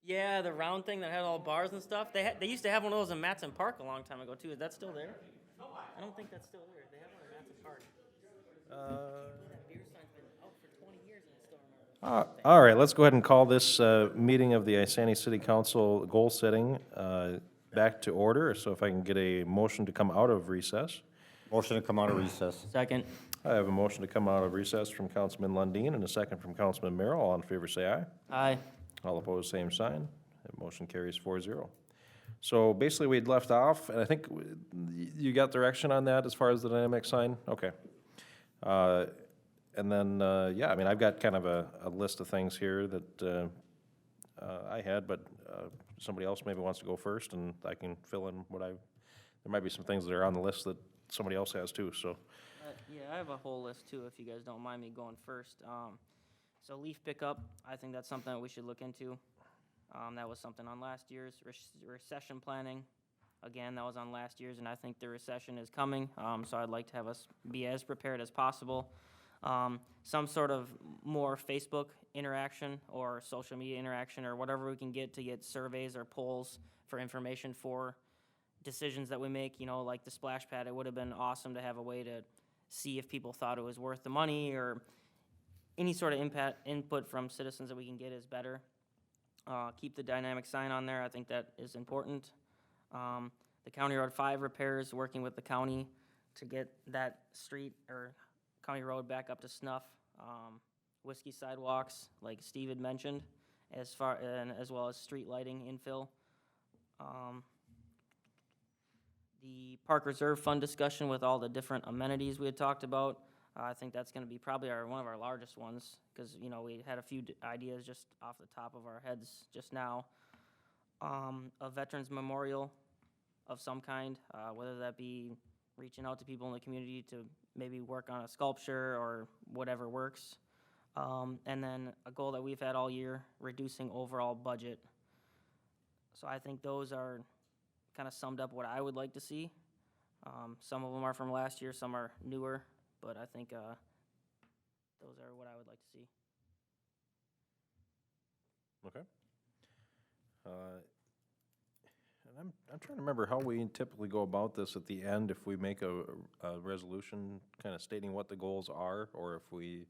Yeah, the round thing that had all bars and stuff. They used to have one of those in Matson Park a long time ago too. Is that still there? I don't think that's still there. They have one in Matson Park. That beer sign's been out for 20 years and I still remember the All right, let's go ahead and call this meeting of the Isani City Council goal setting back to order. So if I can get a motion to come out of recess. Motion to come out of recess. Second. I have a motion to come out of recess from Councilman Lundin and a second from Councilman Merrill. All in favor, say aye. Aye. All opposed, same sign. That motion carries 4-0. So basically, we'd left off, and I think you got direction on that as far as the dynamic sign? Okay. And then, yeah, I mean, I've got kind of a list of things here that I had, but somebody else maybe wants to go first, and I can fill in what there might be some things that are on the list that somebody else has too, so. Yeah, I have a whole list too, if you guys don't mind me going first. So leaf pickup, I think that's something that we should look into. That was something on last year's. Recession planning, again, that was on last year's, and I think the recession is coming, so I'd like to have us be as prepared as possible. Some sort of more Facebook interaction or social media interaction or whatever we can get to get surveys or polls for information for decisions that we make, you know, like the splash pad. It would have been awesome to have a way to see if people thought it was worth the money, or any sort of input from citizens that we can get is better. Keep the dynamic sign on there. I think that is important. The County Road 5 repairs, working with the county to get that street or county road back up to snuff. Whiskey sidewalks, like Steve had mentioned, as well as street lighting infill. The Park Reserve Fund discussion with all the different amenities we had talked about. I think that's going to be probably one of our largest ones, because, you know, we had a few ideas just off the top of our heads just now. A veterans memorial of some kind, whether that be reaching out to people in the community to maybe work on a sculpture or whatever works. And then a goal that we've had all year, reducing overall budget. So I think those are kind of summed up what I would like to see. Some of them are from last year, some are newer, but I think those are what I would like to see. Okay. And I'm trying to remember how we typically go about this at the end, if we make a resolution kind of stating what the goals are, or if we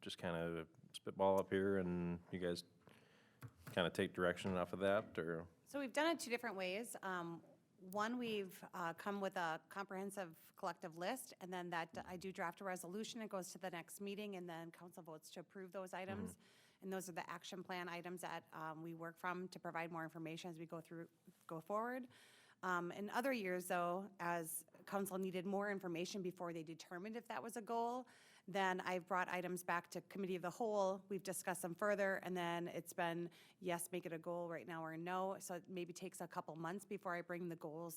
just kind of spitball up here and you guys kind of take direction off of that, or? So we've done it two different ways. One, we've come with a comprehensive collective list, and then that I do draft a resolution. It goes to the next meeting, and then council votes to approve those items. And those are the action plan items that we work from to provide more information as we go forward. In other years, though, as council needed more information before they determined if that was a goal, then I've brought items back to committee of the whole. We've discussed them further, and then it's been, yes, make it a goal right now, or no. So it maybe takes a couple months before I bring the goals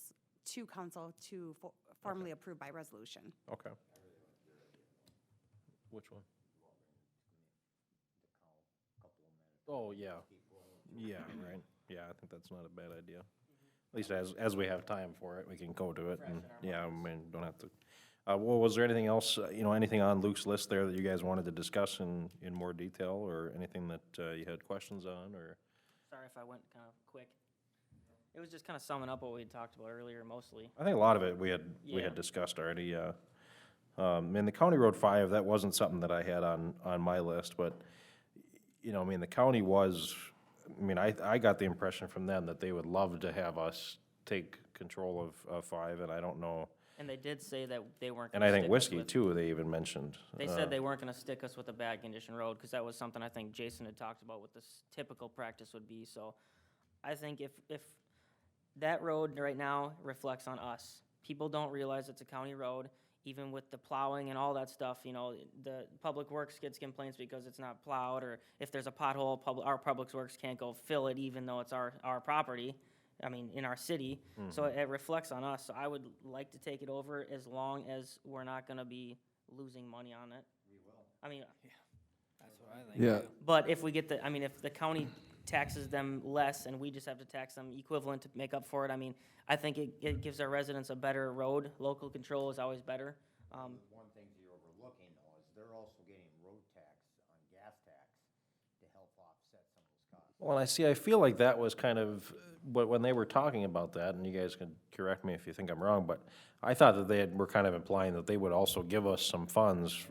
to council to formally approve by resolution. Okay. Which one? Oh, yeah. Yeah, right. Yeah, I think that's not a bad idea. At least as we have time for it, we can go to it, and, yeah, I mean, don't have to. Well, was there anything else, anything on Luke's list there that you guys wanted to discuss in more detail, or anything that you had questions on, or? Sorry if I went kind of quick. It was just kind of summing up what we had talked about earlier, mostly. I think a lot of it we had discussed already. In the County Road 5, that wasn't something that I had on my list, but, I mean, the county was, I got the impression from them that they would love to have us take control of 5, and I don't know. And they did say that they weren't And gonna I think stick us Whiskey with- too, they even mentioned. They said they weren't gonna stick us with a bad condition road, because that was something I think Jason had talked about what this typical practice would be. So I think if that road right now reflects on us, people don't realize it's a county road, even with the plowing and all that stuff. The Public Works gets complaints because it's not plowed, or if there's a pothole, our Public Works can't go fill it even though it's our property. In our city, so it reflects on us. So I would like to take it over as long as we're not gonna be losing money on it. We will. That's what I think. Yeah. too. But if we get if the county taxes them less and we just have to tax them equivalent to make up for it, I think it gives our residents a better road. Local control is always better. One thing you're overlooking, though, is they're also getting road tax on gas tax to help offset some of those costs. Well, I feel like that was kind of, when they were talking about that, and you guys can correct me if you think I'm wrong, but I thought that were kind of implying that they would also give us some funds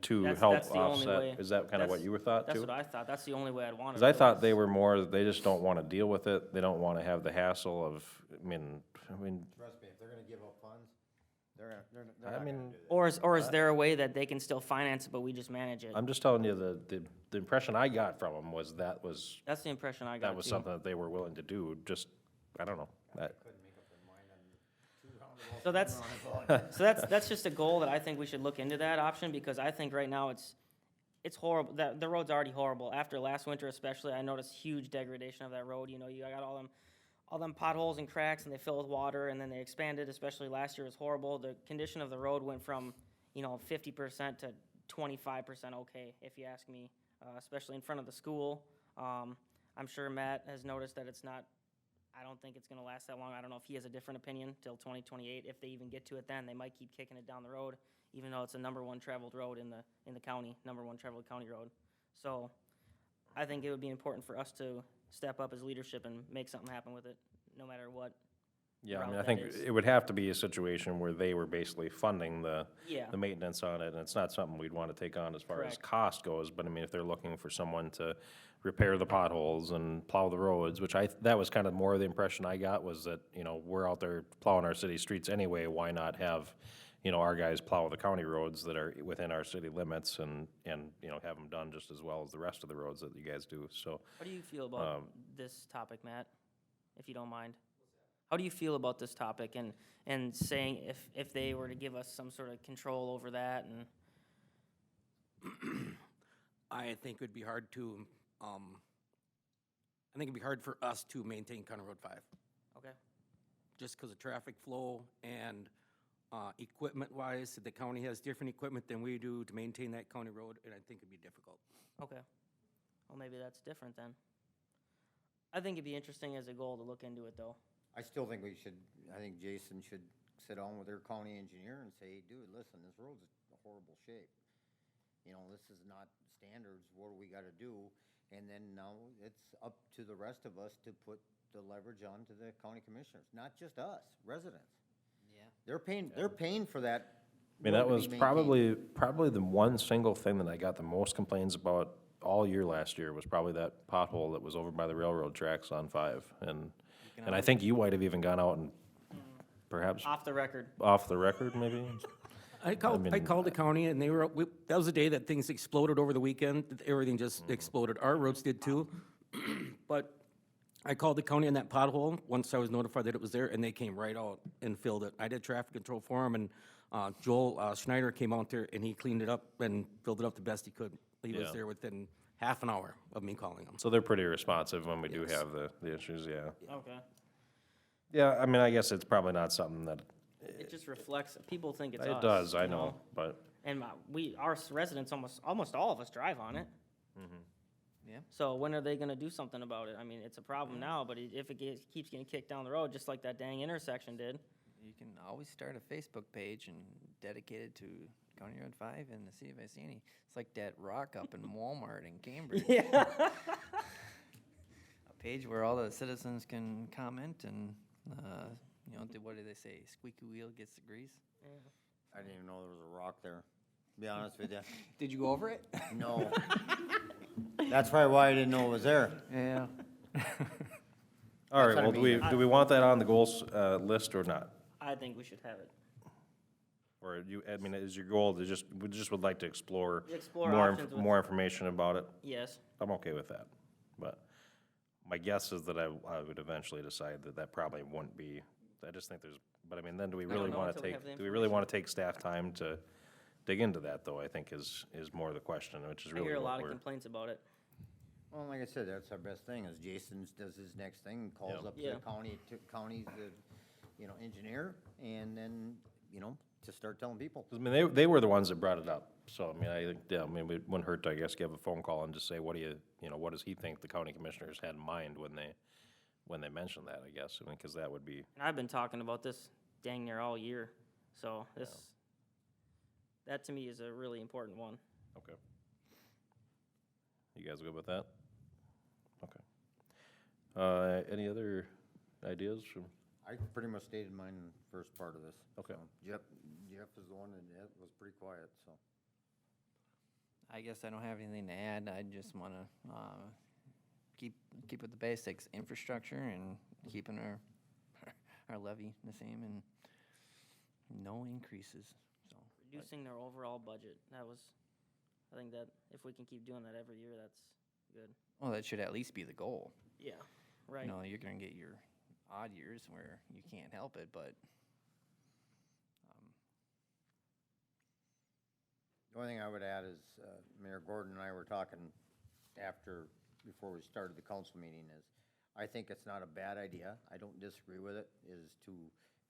to help That's the only way. offset. Is that kind of what That's- you were thought That's too? what I thought. That's the only way I'd want to. Because I thought they were more, they just don't want to deal with it. They don't want to have the hassle of, I mean, Trust me, if they're gonna give up funds, they're I not gonna mean, do that. Or is there a way that they can still finance it, but we just manage it? I'm just telling you, the impression I got from them was That's the impression I got that was too. something that they were willing to do, just, I don't know. So that's just a goal that I think we should look into that option, because I think right now it's horrible. The road's already horrible. After last winter especially, I noticed huge degradation of that road. You know, you got all them potholes and cracks, and they fill with water, and then they expanded, especially last year was horrible. The condition of the road went from, 50% to 25% okay, if you ask me, especially in front of the school. I'm sure Matt has noticed that I don't think it's gonna last that long. I don't know if he has a different opinion till 2028. If they even get to it then, they might keep kicking it down the road, even though it's a number one traveled road in the county, number one traveled county road. So I think it would be important for us to step up as leadership and make something happen with it, no matter what. Yeah, I route mean, I that think is. it would have to be a situation where they were basically funding Yeah, the maintenance on it, and it's not something we'd want to take on as far as Correct. cost goes, but I mean, if they're looking for someone to repair the potholes and plow the roads, which that was kind of more of the impression I got, was that, we're out there plowing our city streets anyway, why not have, our guys plow the county roads that are within our city limits and, have them done just as well as the rest of the roads that you guys do, so. how do you feel about this topic, Matt, if you don't mind? How do you feel about this topic and saying if they were to give us some sort of control over that and? I think it'd be hard to, I think it'd be hard for us to maintain County Road 5, Okay, just because of traffic flow and equipment-wise, the county has different equipment than we do to maintain that county road, and I think it'd be difficult. okay. Well, maybe that's different then. I think it'd be interesting as a goal to look into it, though. I still think I think Jason should sit down with their county engineer and say, dude, listen, this road's a horrible shape. This is not standards, what do we gotta do? And then now it's up to the rest of us to put the leverage on to the county commissioners, not just us, residents. Yeah. They're paying for that. I mean, road that to was be maintained. probably the one single thing that I got the most complaints about all year last year was probably that pothole that was over by the railroad tracks on 5. And I think you might have even gone out and perhaps Off the record. off the record, maybe? I called the county, and that was the day that things exploded over the weekend. Everything just exploded. Our roads did too. But I called the county on that pothole once I was notified that it was there, and they came right out and filled it. I did traffic control for them, and Joel Schneider came out there, and he cleaned it up and filled it up the best he could. He was Yeah. there within half an hour of me calling him. So they're pretty responsive when we do Yes. have the issues, yeah. Okay. Yeah, I mean, I guess it's probably not something that, It just reflects, people think it's us. it does, I you know, but, And our residents, almost all of us drive on it. Yeah. So when are they gonna do something about it? I mean, it's a problem now, but if it keeps getting kicked down the road, just like that dang intersection did. You can always start a Facebook page and dedicate it to County Road 5 and the City of Iceni. It's like that rock up in Walmart in Cambridge. Yeah. A page where all the citizens can comment and, what do they say? Squeaky wheel gets the grease. I didn't even know there was a rock there, to be honest with you. Did you go over it? No. That's probably why I didn't know it was there. Yeah. all right, what I well, mean. do we want that on the goals, list or not? I think we should have it. Or I mean, is your goal to we just would like to explore Explore more, options with- more information about it? Yes. I'm okay with that, but my guess is that I would eventually decide that probably wouldn't be, I just think but I mean, then do we don't really know wanna until we take, have the do we really wanna take staff time to dig into that, though, I think is more the question, which is I really hear a what lot of we're. complaints about it. Well, like I said, that's our best thing, is Jason does his next thing, and calls Yeah. up to Yeah. the county's, engineer, and then, to start telling people. I mean, they were the ones that brought it up, so, I mean, I think, yeah, I mean, it wouldn't hurt to, I guess, give a phone call and just say, what does he think the county commissioners had in mind when they mentioned that, I guess, I mean, cause that would be, And I've been talking about this dang near all year, so that to me is a really important one. okay. You guys good with that? Okay. Any other ideas from, I pretty much stated mine in the first part of this. Okay. So Jeff is the one that was pretty quiet, so. I guess I don't have anything to add. I just want to keep with the basics, infrastructure and keeping our levy the same and no increases, so. Reducing their overall budget, that was, I think that if we can keep doing that every year, that's good. Well, that should at least be the goal. Yeah, right. You know, you're gonna get your odd years where you can't help it, but, The only thing I would add is, Mayor Gordon and I were talking before we started the council meeting, is I think it's not a bad idea, I don't disagree with it, is to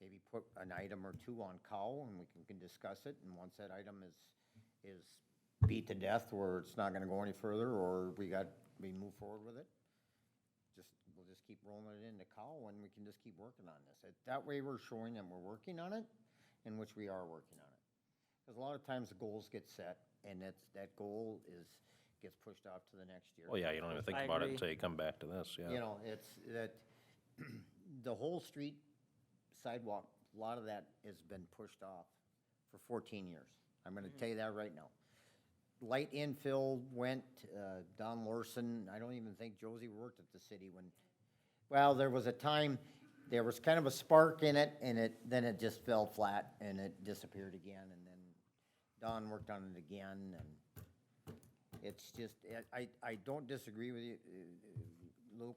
maybe put an item or two on cow and we can discuss it, and once that item is beat to death where it's not gonna go any further, or we move forward with it, we'll just keep rolling it into cow and we can just keep working on this. That way we're showing them we're working on it, in which we are working on it. Because a lot of times the goals get set, and that goal gets pushed off to the next year. oh yeah, you don't even think I about it agree. until you come back to this, yeah. You know, it's that, the whole street sidewalk, a lot of that has been pushed off for 14 years. I'm gonna tell you that right now. Light infill went, Don Lorson, I don't even think Josie worked at the city when, well, there was a time, there was kind of a spark in it, and then it just fell flat, and it disappeared again, and then Don worked on it again, and it's just, I don't disagree with you, Luke,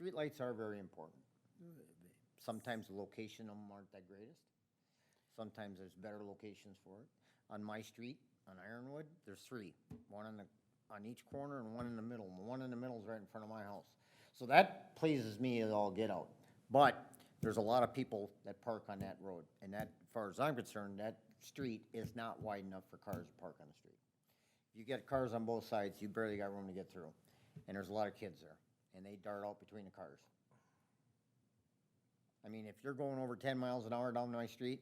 streetlights are very important. Sometimes the location of them aren't that greatest. Sometimes there's better locations for it. On my street, on Ironwood, there's three, one on each corner and one in the middle, and the one in the middle is right in front of my house. So that pleases me as all get out. But there's a lot of people that park on that road, and that, as far as I'm concerned, that street is not wide enough for cars to park on the street. You get cars on both sides, you barely got room to get through, and there's a lot of kids there, and they dart out between the cars. I mean, if you're going over 10 miles an hour down my street,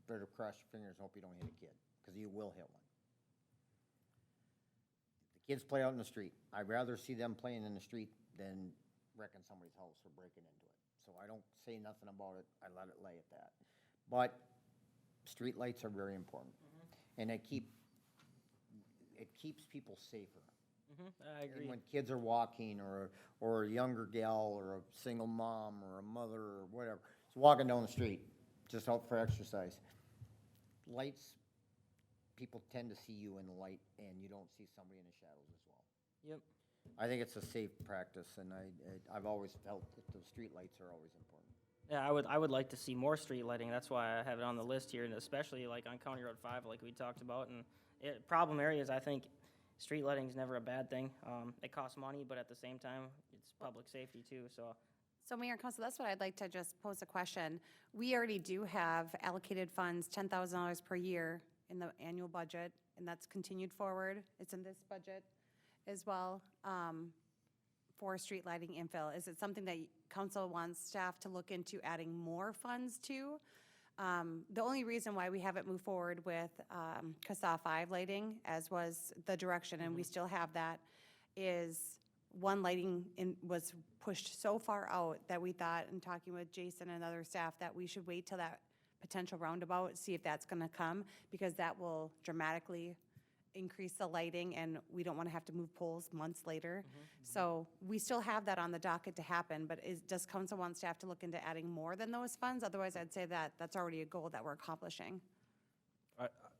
better cross your fingers and hope you don't hit a kid, because you will hit one. The kids play out in the street. I'd rather see them playing in the street than wrecking somebody's house or breaking into it. So I don't say nothing about it, I let it lay at that. But streetlights are very important, and it keeps people safer. I agree. And when kids are walking, or a younger gal, or a single mom, or a mother, or whatever, is walking down the street, just out for exercise. Lights, people tend to see you in the light, and you don't see somebody in the shadows as well. Yep. I think it's a safe practice, and I've always felt that the streetlights are always important. Yeah, I would like to see more street lighting. That's why I have it on the list here, and especially like on County Road 5, like we talked about. And problem areas, I think street lighting is never a bad thing. It costs money, but at the same time, it's public safety too. So Mayor and Council, that's what I'd like to just pose a question. We already do have allocated funds, $10,000 per year in the annual budget, and that's continued forward. It's in this budget as well, for street lighting infill. Is it something that council wants staff to look into adding more funds to? The only reason why we haven't moved forward with CASA 5 lighting, as was the direction, and we still have that, is one lighting was pushed so far out that we thought, in talking with Jason and other staff, that we should wait till that potential roundabout, see if that's gonna come, because that will dramatically increase the lighting, and we don't wanna have to move poles months later. So we still have that on the docket to happen, but does council want staff to look into adding more than those funds? Otherwise, I'd say that that's already a goal that we're accomplishing.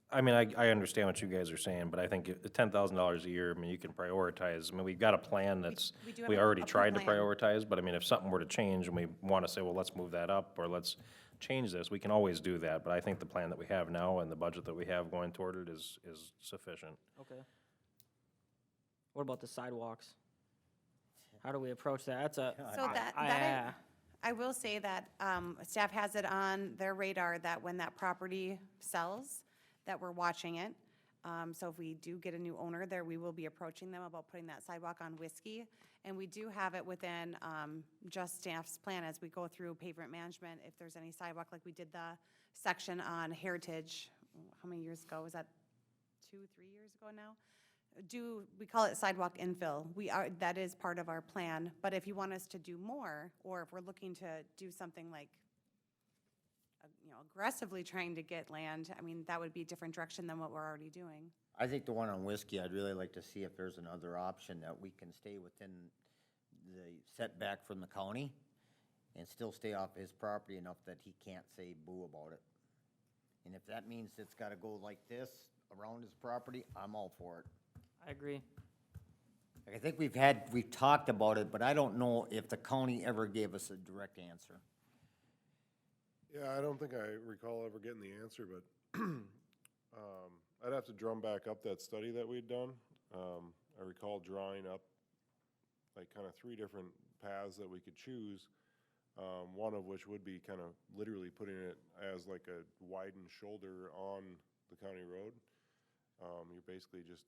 I mean, I understand what you guys are saying, but I think $10,000 a year, I mean, you can prioritize. I mean, we've got a plan that's, we do have we a already approved tried to plan. prioritize, but I mean, if something were to change and we want to say, well, let's move that up, or let's change this, we can always do that. But I think the plan that we have now and the budget that we have going toward it is sufficient. Okay. What about the sidewalks? How do we approach that? That's a. So I will say that staff has it on their radar that when that property sells, that we're watching it. So if we do get a new owner there, we will be approaching them about putting that sidewalk on Whiskey. And we do have it within just staff's plan as we go through pavement management, if there's any sidewalk, like we did the section on Heritage, how many years ago? Was that 2-3 years ago now? we call it sidewalk infill. That is part of our plan, but if you want us to do more, or if we're looking to do something like, aggressively trying to get land, I mean, that would be a different direction than what we're already doing. I think the one on Whiskey, I'd really like to see if there's another option that we can stay within the setback from the county and still stay off his property enough that he can't say boo about it. And if that means it's gotta go like this around his property, I'm all for it. I agree. Like, I think we've talked about it, but I don't know if the county ever gave us a direct answer. Yeah, I don't think I recall ever getting the answer, but I'd have to drum back up that study that we'd done. I recall drawing up like kind of 3 different paths that we could choose, one of which would be kind of literally putting it as like a widened shoulder on the county road. You're basically just,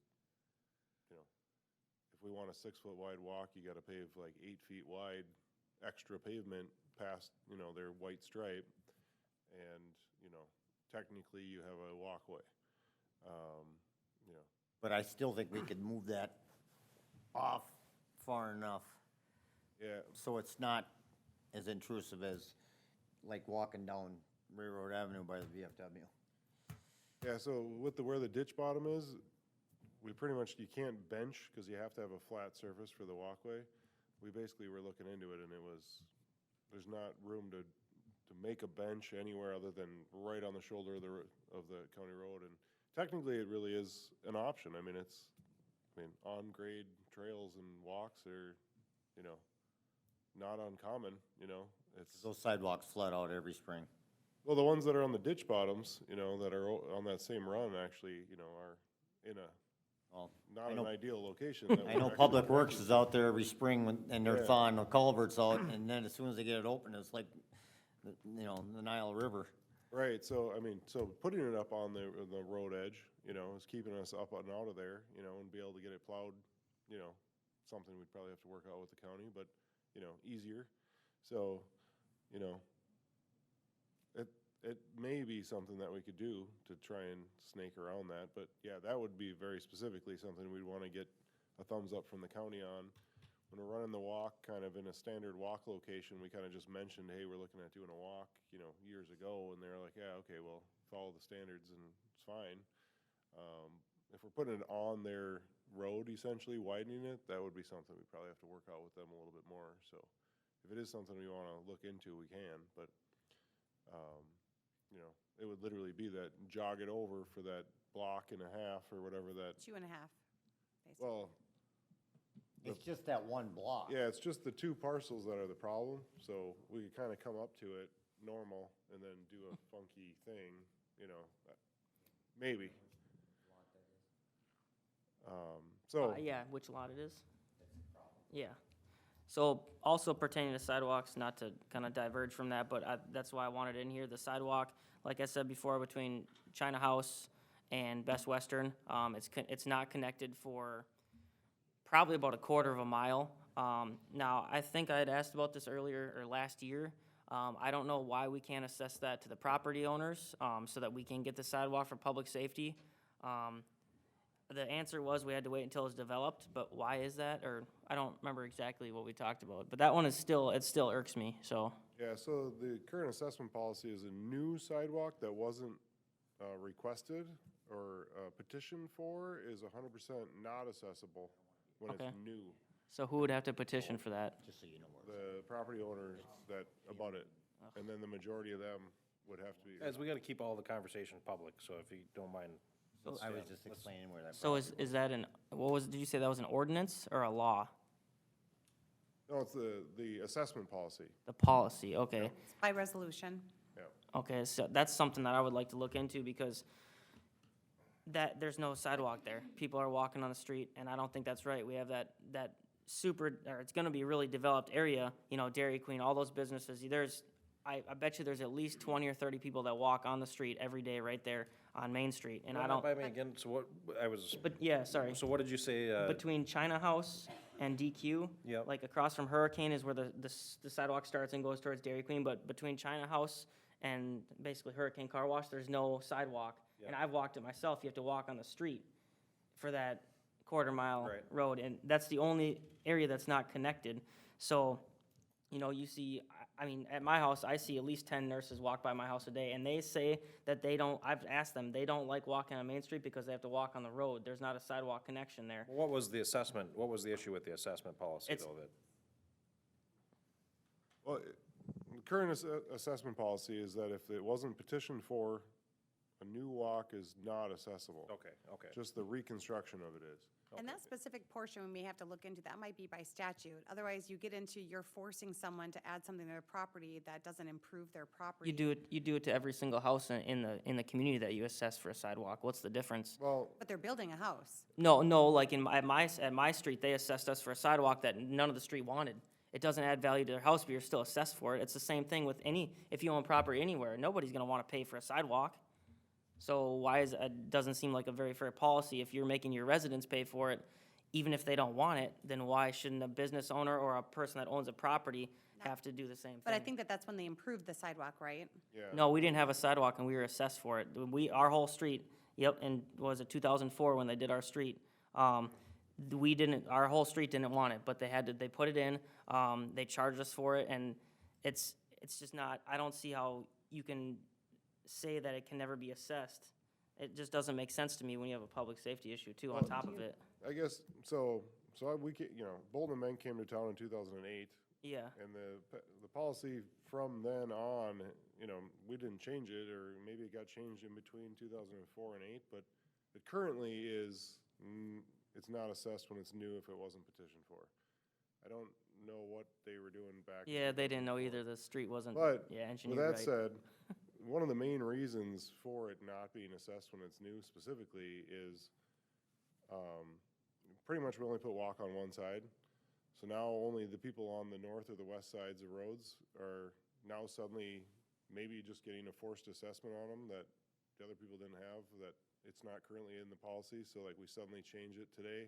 if we want a 6-foot wide walk, you gotta pave like 8 feet wide extra pavement past, their white stripe. And, technically you have a walkway. But I still think we could move that off far enough Yeah, so it's not as intrusive as like walking down Railroad Avenue by the VFW. yeah, so with where the ditch bottom is, we pretty much, you can't bench because you have to have a flat surface for the walkway. We basically were looking into it and there's not room to make a bench anywhere other than right on the shoulder of the county road. And technically, it really is an option. I mean, on-grade trails and walks are, not uncommon, It's, Those sidewalks flood out every spring. well, the ones that are on the ditch bottoms, that are on that same run actually, are in a, Well, not I an know- ideal location. that I would know actually Public work Works in. is out there every spring and they're Yeah. thawing the culverts out, and then as soon as they get it open, it's like, the Nile River. Right, so, so putting it up on the road edge, is keeping us up and out of there, and be able to get it plowed, something we'd probably have to work out with the county, but, easier. So, it may be something that we could do to try and snake around that, but yeah, that would be very specifically something we'd wanna get a thumbs up from the county on. When we're running the walk kind of in a standard walk location, we kind of just mentioned, hey, we're looking at doing a walk, years ago, and they're like, yeah, okay, well, follow the standards and it's fine. If we're putting it on their road, essentially widening it, that would be something we probably have to work out with them a little bit more, so. If it is something we wanna look into, we can, but, it would literally be that jog it over for that block and a half or whatever that, 2.5, basically. well, It's just that one block. yeah, it's just the 2 parcels that are the problem, so we could kinda come up to it normal and then do a funky thing, maybe. So, Yeah, which lot it is? Yeah. So also pertaining to sidewalks, not to kind of diverge from that, but that's why I wanted in here, the sidewalk, like I said before, between China House and Best Western, it's not connected for probably about a quarter of a mile. Now, I think I had asked about this earlier, or last year. I don't know why we can't assess that to the property owners, so that we can get the sidewalk for public safety. The answer was we had to wait until it's developed, but why is that? Or, I don't remember exactly what we talked about, but that one is still, it still irks me, so. yeah, so the current assessment policy is a new sidewalk that wasn't requested or petitioned for is 100% not accessible when it's Okay. new. So who would have to petition for that? Just so you know where. The property owners that abut it, and then the majority of them would have to be. Guys, we gotta keep all the conversation public, so if you don't mind. let's- I was yeah, just let's- explaining where that. So is that did you say that was an ordinance or a law? No, it's the assessment policy, The policy, okay. It's by resolution. yeah. Okay, so that's something that I would like to look into because there's no sidewalk there. People are walking on the street and I don't think that's right. We have that it's gonna be a really developed area, Dairy Queen, all those businesses. I bet you there's at least 20 or 30 people that walk on the street every day right there on Main Street. And I Run don't, that by me again, so but yeah, sorry. so what did you say, Between China House and DQ. Yep. Like across from Hurricane is where the sidewalk starts and goes towards Dairy Queen, but between China House and basically Hurricane Car Wash, there's no sidewalk. And I've walked it myself, you have to walk on the street for that quarter-mile Right. road, and that's the only area that's not connected. So, you know, you see, I mean, at my house, I see at least 10 nurses walk by my house a day, and they say that they don't, I've asked them, they don't like walking on Main Street because they have to walk on the road. There's not a sidewalk connection there. What was the assessment, what was the issue with the assessment policy, It's- though, that? Well, the current assessment policy is that if it wasn't petitioned for, a new walk is not accessible. Okay, okay. Just the reconstruction of it is. And that specific portion, we may have to look into, that might be by statute. Otherwise, you get into, you're forcing someone to add something to their property that doesn't improve their property. You do it to every single house in the community that you assess for a sidewalk. What's the difference? Well, But they're building a house. No, like at my street, they assessed us for a sidewalk that none of the street wanted. It doesn't add value to their house, but you're still assessed for it. It's the same thing with if you own property anywhere, nobody's gonna wanna pay for a sidewalk. So why it doesn't seem like a very fair policy. If you're making your residents pay for it, even if they don't want it, then why shouldn't a business owner or a person that owns a property have to do the same thing? But I think that that's when they improved the sidewalk, right? yeah. No, we didn't have a sidewalk and we were assessed for it. Our whole street, yep, and was it 2004 when they did our street? Our whole street didn't want it, but they put it in, they charged us for it, and it's just not, I don't see how you can say that it can never be assessed. It just doesn't make sense to me when you have a public safety issue too on top of it. I guess, Bolton and Menk came to town in 2008. Yeah, And the policy from then on, we didn't change it, or maybe it got changed in between 2004 and 8, but it currently is, it's not assessed when it's new if it wasn't petitioned for. I don't know what they were doing back. in yeah, they didn't know 2004. either. The street wasn't, But, yeah, with engineered that right. said, one of the main reasons for it not being assessed when it's new specifically is, pretty much we only put walk on one side. So now only the people on the north or the west sides of roads are now suddenly maybe just getting a forced assessment on them that the other people didn't have, that it's not currently in the policy. So like we suddenly change it today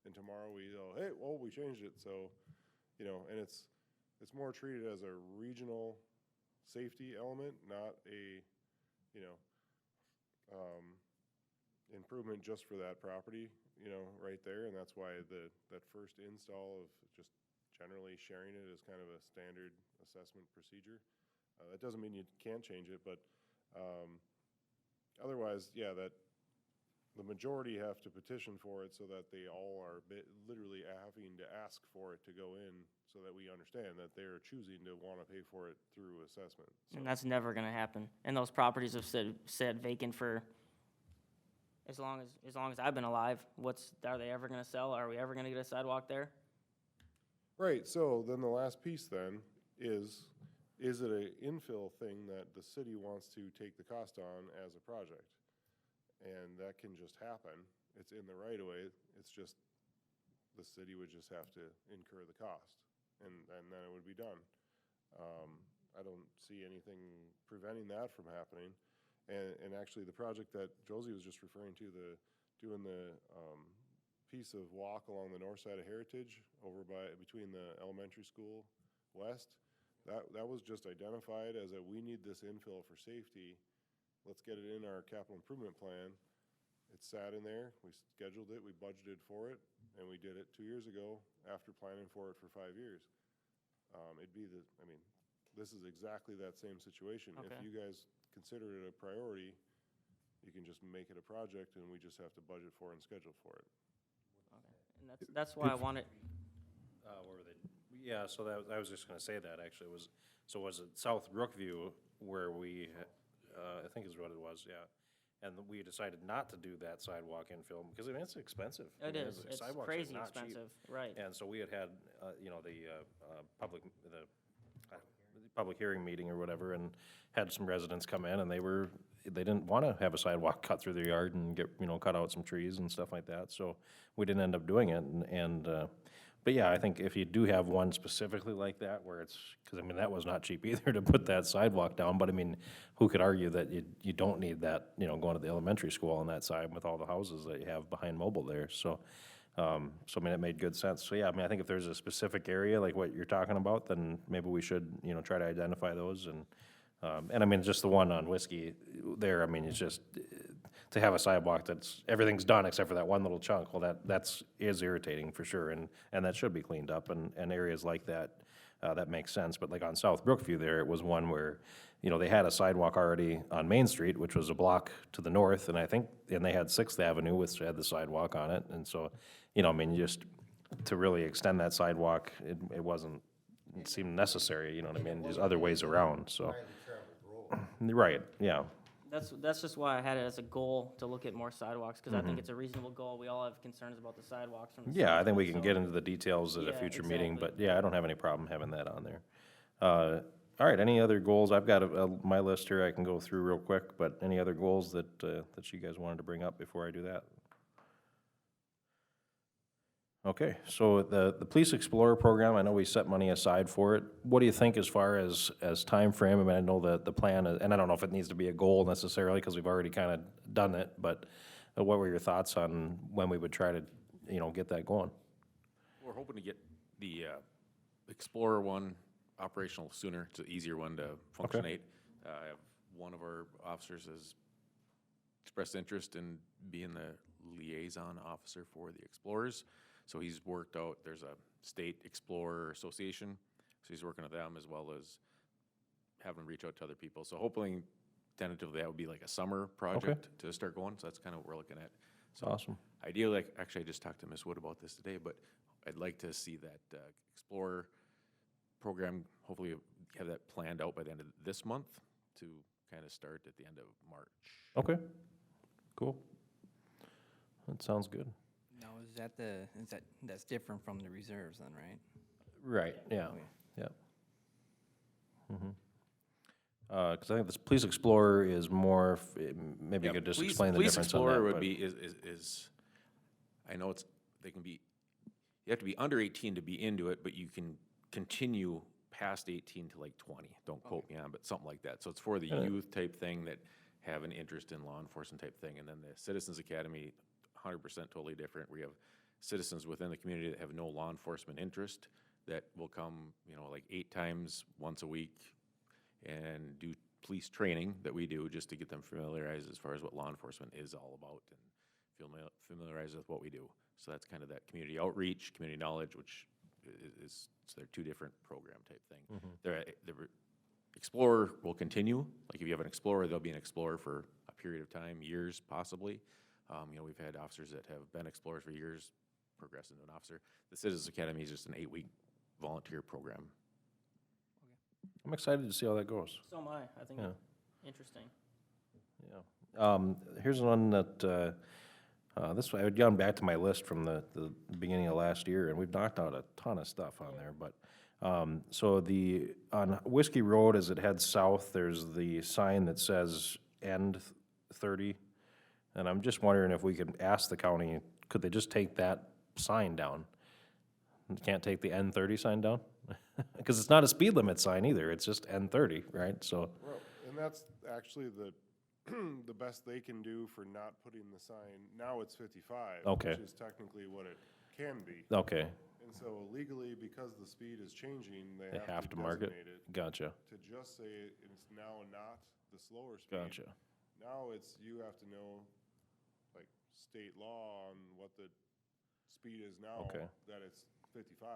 and tomorrow we go, hey, well, we changed it. So, and it's more treated as a regional safety element, not a, improvement just for that property, right there. And that's why that first install of just generally sharing it is kind of a standard assessment procedure. That doesn't mean you can't change it, but, otherwise, yeah, that the majority have to petition for it so that they all are literally having to ask for it to go in so that we understand that they're choosing to want to pay for it through assessment. So, And that's never gonna happen. And those properties have sat vacant for as long as I've been alive. Are they ever gonna sell? Are we ever gonna get a sidewalk there? right, so then the last piece then is it a infill thing that the city wants to take the cost on as a project? And that can just happen. It's in the right of way. It's just, the city would just have to incur the cost, and then it would be done. I don't see anything preventing that from happening. And actually, the project that Josie was just referring to, doing the piece of walk along the north side of Heritage over between the elementary school west, that was just identified as we need this infill for safety. Let's get it in our capital improvement plan. It sat in there, we scheduled it, we budgeted for it, and we did it 2 years ago after planning for it for 5 years. This is exactly that same situation. If Okay. you guys consider it a priority, you can just make it a project and we just have to budget for it and schedule for it. And that's why I wanted, Where were they? Yeah, so I was just gonna say that, actually, was it South Brookview where we, I think is what it was, yeah. And we decided not to do that sidewalk infill, because it's expensive. I it mean, is, it's sidewalks are crazy not cheap. expensive, right. And so we had public hearing meeting or whatever, and had some residents come in, and they didn't wanna have a sidewalk cut through their yard and get, cut out some trees and stuff like that, so we didn't end up doing it, but yeah, I think if you do have one specifically like that, where that was not cheap either to put that sidewalk down, but who could argue that you don't need that, going to the elementary school on that side with all the houses that you have behind Mobile there, so it made good sense. So, yeah, I think if there's a specific area like what you're talking about, then maybe we should, try to identify those and just the one on Whiskey there, it's just, to have a sidewalk that's, everything's done except for that one little chunk, well, is irritating for sure, and that should be cleaned up, and areas like that, that makes sense, but like on South Brookview there, it was one where, you know, they had a sidewalk already on Main Street, which was a block to the north, and they had Sixth Avenue, which had the sidewalk on it, and so, you know, I mean, just to really extend that sidewalk, it seemed necessary, you know what I mean, there's other ways around, so. Highly traveled road. Right, yeah, That's just why I had it as a goal to look at more sidewalks, because I think it's a reasonable goal. We all have concerns about the sidewalks from the. yeah, I think south, we can so- get into the details at a Yeah, future meeting, but exactly. yeah, I don't have any problem having that on there. All right, any other goals? I've got my list here I can go through real quick, but any other goals that you guys wanted to bring up before I do that? Okay, so the Police Explorer program, I know we set money aside for it. What do you think as far as timeframe? I mean, I know that the plan, and I don't know if it needs to be a goal necessarily, because we've already kind of done it, but what were your thoughts on when we would try to, you know, get that going? We're hoping to get the Explorer one operational sooner. It's an easier one to functionate. I have one of our officers has expressed interest in being the liaison officer for the Explorers. So he's worked out, there's a state Explorer Association, so he's working with them as well as having them reach out to other people. So hopefully, tentatively, that would be like a summer project to start going, so that's kind of what we're looking at. So Awesome. ideally, actually, I just talked to Ms. Wood about this today, but I'd like to see that Explorer program, hopefully have that planned out by the end of this month to kind of start at the end of March. Okay, cool. That sounds good. Now, that's different from the reserves then, right? Right, yeah, Okay. yeah. Because I think this Police Explorer is more, maybe you Yeah, could just Police- explain the Police difference on Explorer that. would but- be, is, I know they can be, you have to be under 18 to be into it, but you can continue past 18 to like 20. Don't quote me on, but something like that. So it's for the youth type thing that have an interest in law enforcement type thing. And then the Citizens Academy, 100% totally different. We have citizens within the community that have no law enforcement interest that will come, you know, like 8 times once a week and do police training that we do just to get them familiarized as far as what law enforcement is all about and familiarized with what we do. So that's kind of that community outreach, community knowledge, which is so they're 2 different program type thing. The Explorer will continue. Like if you have an Explorer, there'll be an Explorer for a period of time, years possibly. You know, we've had officers that have been Explorers for years, progress into an officer. The Citizens Academy is just an 8-week volunteer program. I'm excited to see how that goes. So am I. I think Yeah. interesting. Here's one that, I had gone back to my list from the beginning of last year, and we've knocked out a ton of stuff on there, but, so on Whiskey Road, as it heads south, there's the sign that says end 30, and I'm just wondering if we could ask the county, could they just take that sign down? Can't take the end 30 sign down? Because it's not a speed limit sign either, it's just end 30, right, so, Well, and that's actually the, the best they can do for not putting the sign, now it's 55. Okay. Which is technically what it can be. okay, And so legally, because the speed is changing, they they have to mark it, designate it. gotcha, To just say it's now not the slower speed. gotcha. Now it's, you have to know, like, state law on what the speed is now. Okay. That it's 55.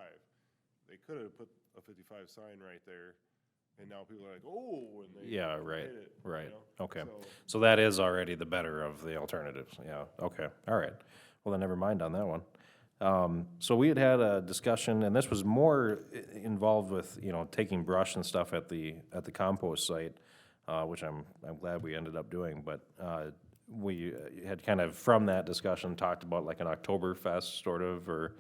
They could have put a 55 sign right there, and now people are like, oh, and they. Yeah, hit right, it, you right, know? okay. So- So that is already the better of the alternatives, yeah, okay, all right. Well, then never mind on that one. So we had a discussion, and this was more involved with, you know, taking brush and stuff at the compost site, which I'm glad we ended up doing, but, we had kind of, from that discussion, talked about like an Oktoberfest sort of, or,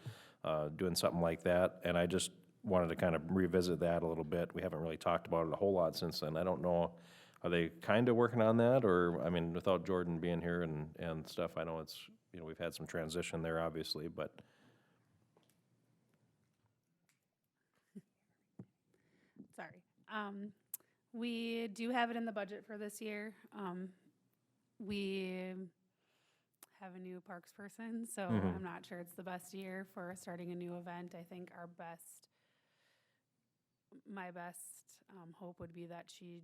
doing something like that, and I just wanted to kind of revisit that a little bit. We haven't really talked about it a whole lot since then. I don't know, are they kind of working on that, or, I mean, without Jordan being here and stuff, I know it's, you know, we've had some transition there, obviously, but. Sorry. We do have it in the budget for this year. We have a new parks person, so I'm not sure it's the best year for starting a new event. I think my best hope would be that she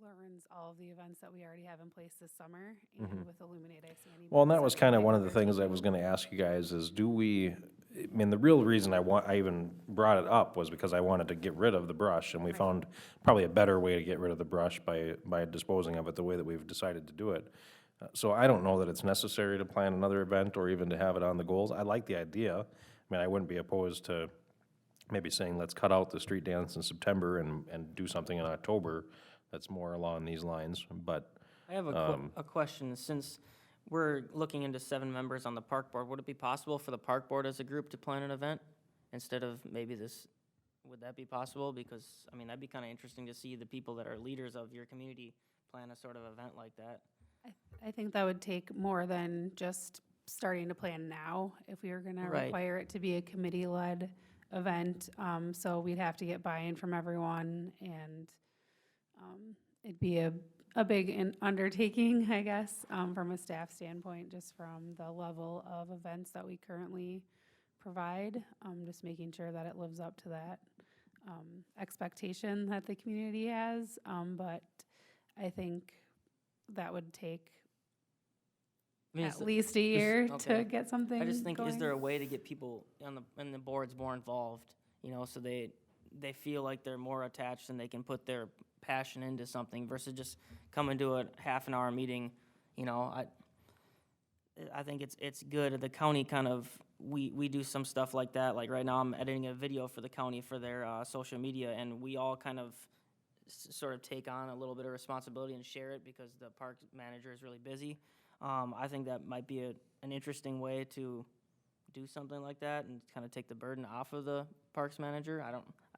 learns all of the events that we already have in place this summer and with Illuminate Isani. Well, and that because was I kind of think one of the they're things I taking- was gonna ask you guys is, do we, I mean, the real reason I even brought it up was because I wanted to get rid of the brush, and we Right. found probably a better way to get rid of the brush by disposing of it the way that we've decided to do it. So I don't know that it's necessary to plan another event or even to have it on the goals. I like the idea. I mean, I wouldn't be opposed to maybe saying, let's cut out the street dance in September and do something in October that's more along these lines, but, I have a question. Since we're looking into 7 members on the park board, would it be possible for the park board as a group to plan an event instead of maybe this? Would that be possible? Because, I mean, that'd be kind of interesting to see the people that are leaders of your community plan a sort of event like that. I think that would take more than just starting to plan now, if we were gonna Right. require it to be a committee-led event. So we'd have to get buy-in from everyone, and it'd be a big undertaking, I guess, from a staff standpoint, just from the level of events that we currently provide, just making sure that it lives up to that expectation that the community has. But I think that would take I mean, at is least a year okay. to get something I just think, is there a going. way to get people on the boards more involved, you know, so they feel like they're more attached and they can put their passion into something versus just coming to a half an hour meeting, you know, I think it's good. The county kind of, we do some stuff like that. Like right now, I'm editing a video for the county for their social media, and we all kind of sort of take on a little bit of responsibility and share it because the park manager is really busy. I think that might be an interesting way to do something like that and kind of take the burden off of the parks manager. I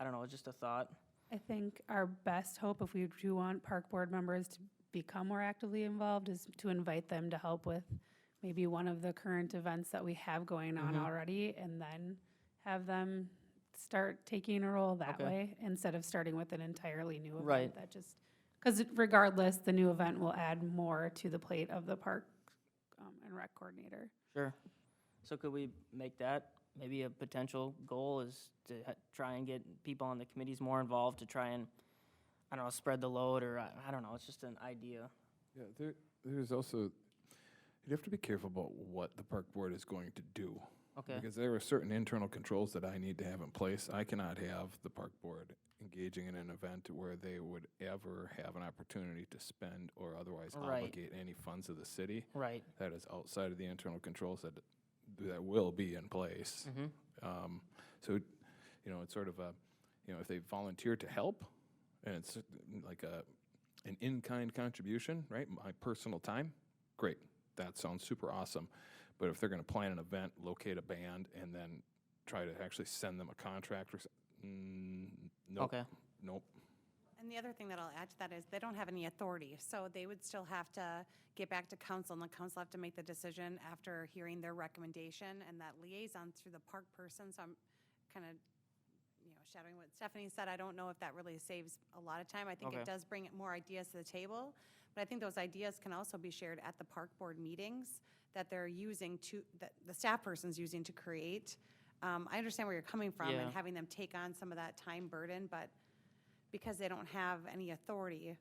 don't know, it's just a thought. I think our best hope, if we do want park board members to become more actively involved, is to invite them to help with maybe one of the current events that we have going on already, and then have them start taking a role that Okay. way, instead of starting with an entirely new event. Right. That just, because regardless, the new event will add more to the plate of the park and rec coordinator. Sure. So could we make that maybe a potential goal, is to try and get people on the committees more involved to try and, I don't know, spread the load, or I don't know, it's just an idea. Yeah, there's also, you have to be careful about what the park board is going to do. Okay. Because there are certain internal controls that I need to have in place. I cannot have the park board engaging in an event where they would ever have an opportunity to spend or otherwise Right. obligate any funds of the city. Right. That is outside of the internal controls that will be in place. So, you know, it's sort of a, you know, if they volunteer to help, and it's like an in-kind contribution, right? My personal time, great. That sounds super awesome. But if they're going to plan an event, locate a band, and then try to actually send them a contract, or nope. Okay. Nope. And the other thing that I'll add to that is they don't have any authority, so they would still have to get back to council, and the council have to make the decision after hearing their recommendation, and that liaison through the park person, so I'm kind of, you know, shadowing what Stephanie said. I don't know if that really saves a lot of time. I think Okay. it does bring more ideas to the table, but I think those ideas can also be shared at the park board meetings that they're using to, that the staff person's using to create. I understand where you're coming from Yeah. and having them take on some of that time burden, but because they don't have any authority,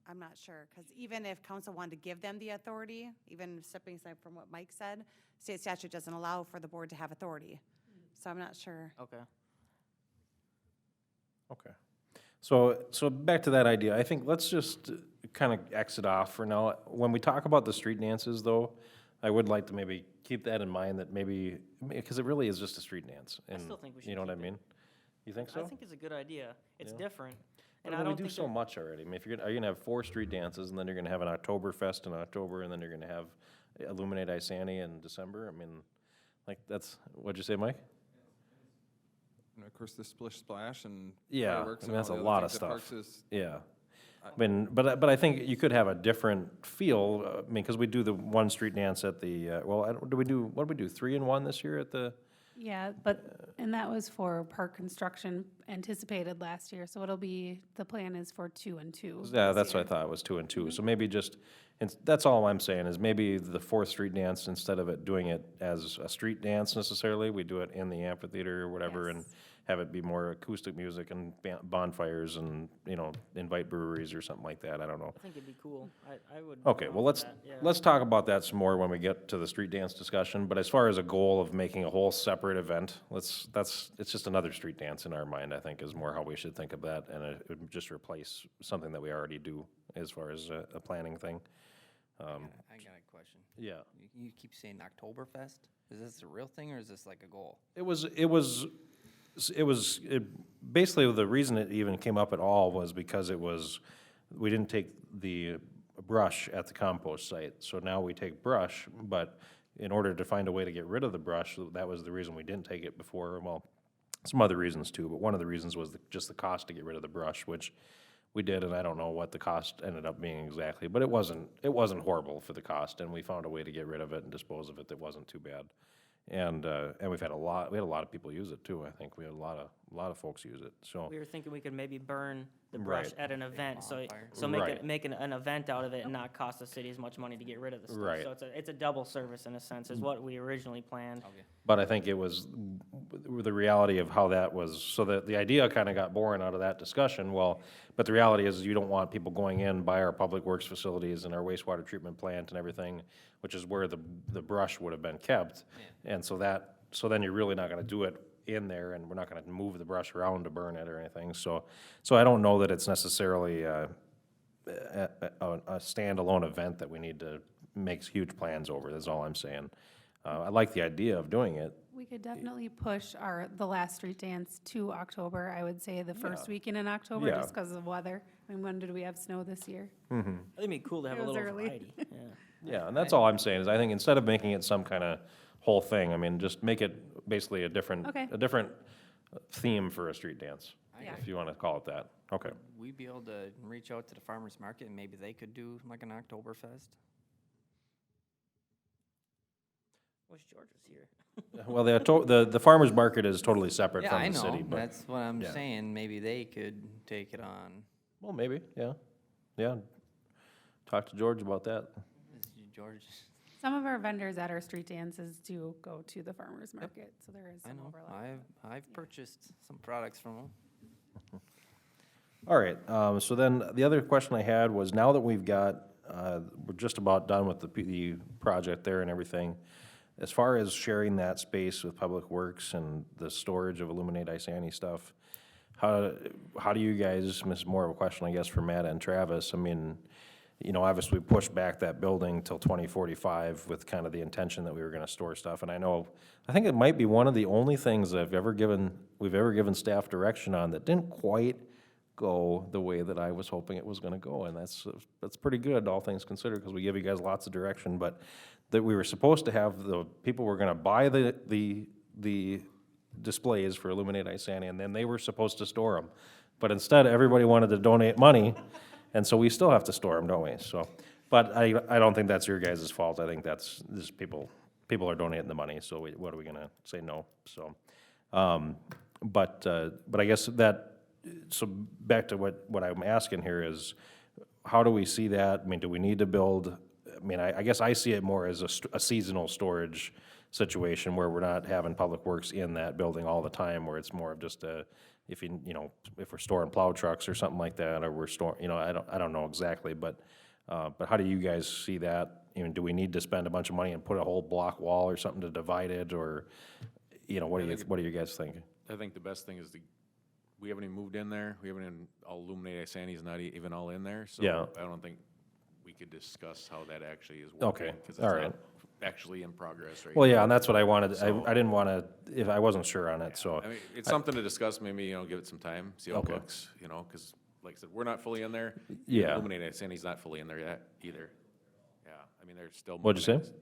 I'm not sure. Because even if council wanted to give them the authority, even stepping aside from what Mike said, state statute doesn't allow for the board to have authority. So I'm not sure. Okay. okay. So back to that idea, I think let's just kind of exit off for now. When we talk about the street dances, though, I would like to maybe keep that in mind, that maybe, because it really is just a street dance. I and still think we should You know what I keep it. mean? You think so? I think it's a good idea. It's Yeah. different. But And I we don't do think so much already. I mean, if are you gonna have 4 street dances, and then you're gonna have an Oktoberfest in October, and then you're gonna have Illuminate Isani in December? I mean, like, that's, what'd you say, Mike? And of course, the Splish Splash and Yeah, fireworks I and mean, that's all a the lot other of things that Parks stuff. is- Yeah. I mean, but I think you could have a different feel, I mean, because we do the one street dance at the, well, what did we do, 3 and 1 this year at the? Yeah, and that was for park construction anticipated last year, so it'll be, the plan is for 2 and 2. Yeah, this that's what I year. thought, it was 2 and 2. So maybe just, that's all I'm saying, is maybe the 4th street dance, instead of doing it as a street dance necessarily, we do it in the amphitheater or whatever, and Yes. have it be more acoustic music and bonfires and, you know, invite breweries or something like that, I don't know. I think it'd be cool. I would. Okay, go well, for let's, that, yeah. let's talk about that some more when we get to the street dance discussion, but as far as a goal of making a whole separate event, it's just another street dance in our mind, I think, is more how we should think of that, and it would just replace something that we already do as far as a planning thing. I got a question. Yeah. You keep saying Oktoberfest? Is this a real thing or is this like a goal? Basically, the reason it even came up at all was because we didn't take the brush at the compost site. So now we take brush, but in order to find a way to get rid of the brush, that was the reason we didn't take it before. Well, some other reasons too, but one of the reasons was just the cost to get rid of the brush, which we did, and I don't know what the cost ended up being exactly, but it wasn't horrible for the cost, and we found a way to get rid of it and dispose of it that wasn't too bad. And we had a lot of people use it too, I think. We had a lot of folks use it, so. We were thinking we could maybe burn the brush Right. at an event, so Right. make an event out of it and not cost the city as much money to get rid of the stuff. Right. So it's a double service in a sense, is what we originally planned. But I think it was the reality of how that was, so that the idea kind of got born out of that discussion, well, but the reality is you don't want people going in by our public works facilities and our wastewater treatment plant and everything, which is where the brush would have been kept. And so then you're really not gonna do it in there, and we're not gonna move the brush around to burn it or anything, so I don't know that it's necessarily a standalone event that we need to make huge plans over, that's all I'm saying. I like the idea of doing it. We could definitely push the last street dance to October. I would say the first weekend in October, Yeah. just because of weather. I mean, when did we have snow this year? I think it'd be cool to have It a was little early. variety, yeah. Yeah, and that's all I'm saying, is I think instead of making it some kind of whole thing, I mean, just make it basically a different Okay. theme for a street dance, Yeah. if you want to call it that. Okay. We'd be able to reach out to the farmer's market and maybe they could do like an Oktoberfest? Wish George was here. Well, the farmer's market is totally separate Yeah, from I the city, know, but, that's what I'm yeah. saying, maybe they could take it on. well, maybe, yeah. Talk to George about that. George, Some of our vendors at our street dances do go to the farmer's market, so there is I some know, overlap. I've purchased some products from them. All right, so then the other question I had was, now that we're just about done with the project there and everything, as far as sharing that space with Public Works and the storage of Illuminate Isani stuff, how do you guys, this is more of a question, I guess, for Matt and Travis, I mean, you know, obviously we pushed back that building till 2045 with kind of the intention that we were gonna store stuff, and I think it might be one of the only things that we've ever given staff direction on that didn't quite go the way that I was hoping it was gonna go, and that's pretty good, all things considered, because we give you guys lots of direction, but that we were supposed to have, the people were gonna buy the displays for Illuminate Isani, and then they were supposed to store them. But instead, everybody wanted to donate money, and so we still have to store them, don't we? So, but I don't think that's your guys' fault, I think that's, this people are donating the money, so what are we gonna say no? So, but I guess so back to what I'm asking here is, how do we see that? I mean, do we need to build, I mean, I guess I see it more as a seasonal storage situation where we're not having Public Works in that building all the time, where it's more of just if we're storing plow trucks or something like that, or we're storing, I don't know exactly, but how do you guys see that? Do we need to spend a bunch of money and put a whole block wall or something to divide it, or, what do you guys think? I think the best thing is we haven't even moved in there. We haven't even, Illuminate Isani's not even all in there, so Yeah. I don't think we could discuss how that actually is Okay, working. 'Cause it's all not right. actually in progress right Well, now. yeah, and that's what I wanted, So- I didn't wanna, if I wasn't sure on it, so. I mean, it's something to discuss, maybe, give it some time, see how it Okay. looks, because, like I said, we're not fully in there. Yeah. Illuminate Isani's not fully in there yet, either. Yeah, I mean, they're still. What'd you moving say? it.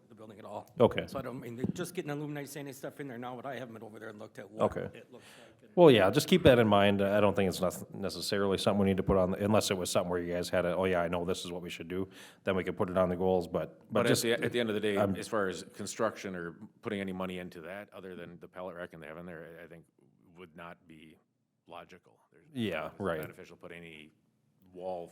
The building at all. Okay. So I don't, just getting Illuminate Sandy stuff in there now, but I haven't been over there and looked at what Okay. it looks like. Well, yeah, just keep that in mind. I don't think it's necessarily something we need to put on, unless it was something where you guys had oh yeah, I know this is what we should do, then we could put it on the goals, but But just. at the end of the day, I'm- as far as construction or putting any money into that, other than the pellet rack and they have in there, I think would not be logical. Yeah, It's right. beneficial to put any wall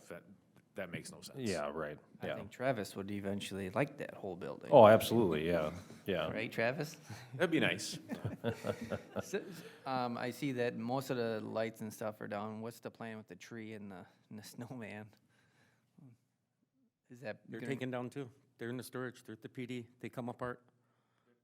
that makes no sense. Yeah, right, I yeah. think Travis would eventually like that whole building. Oh, absolutely, yeah, yeah. Right, Travis? That'd be nice. I see that most of the lights and stuff are down. What's the plan with the tree and the snowman? Is that They're gonna- taken down too. They're in the storage, they're at the PD, they come apart.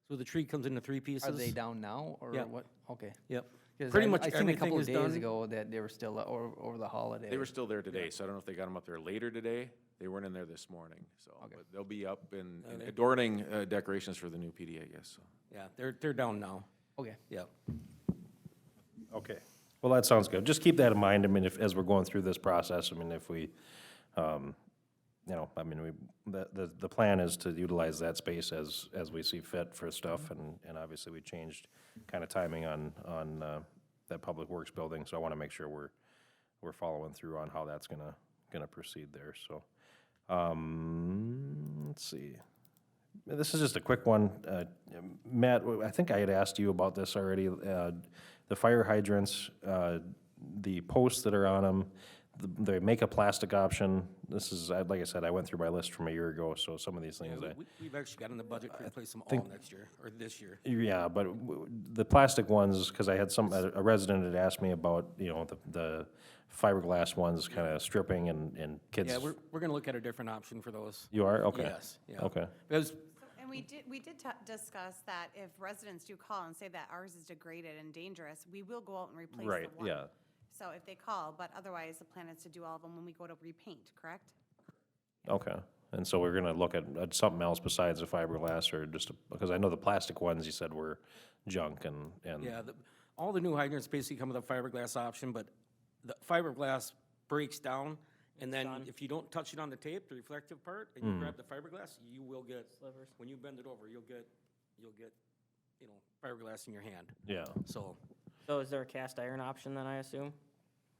So the tree comes into 3 pieces. Are they down now, or Yeah. what? Okay. Yep. 'Cause Pretty I- much I seen a everything couple of is days done. ago that they were still, or over the holiday. They were still there today, so I don't know if they got them up there later today. They weren't in there this morning, so, Okay. but they'll be up and they- adorning decorations for the new PD, I guess, so. Yeah, they're down now, Okay. yeah. Okay, well, that sounds good. Just keep that in mind, I mean, if, as we're going through this process, I mean, if we, you know, I mean, the plan is to utilize that space as we see fit for stuff, and obviously we changed kind of timing on that Public Works building, so I want to make sure we're following through on how that's gonna proceed there, so. Let's see. This is just a quick one. Matt, I think I had asked you about this already. The fire hydrants, the posts that are on them, they make a plastic option. This is, like I said, I went through my list from a year ago, so some of these things I. We've actually got in the budget to replace them all think- next year, or this year. Yeah, but the plastic ones, because I had a resident had asked me about, you know, the fiberglass ones kind of stripping and kids. Yeah, we're gonna look at a different option for those. You are? Okay. Yes, yeah. Okay. Because, And we did discuss that if residents do call and say that ours is degraded and dangerous, we will go out and replace the one. Right, yeah. So if they call, but otherwise, the plan is to do all of them when we go to repaint, correct? Okay, and so we're gonna look at something else besides the fiberglass, or just, because I know the plastic ones you said were junk and. yeah, all the new hydrants basically come with a fiberglass option, but the fiberglass breaks down, and then Done. if you don't touch it on the tape, the reflective part, and you grab the fiberglass, you will get, Slivers. when you bend it over, you'll get, you know, fiberglass in your hand, Yeah, so. So is there a cast iron option then, I assume?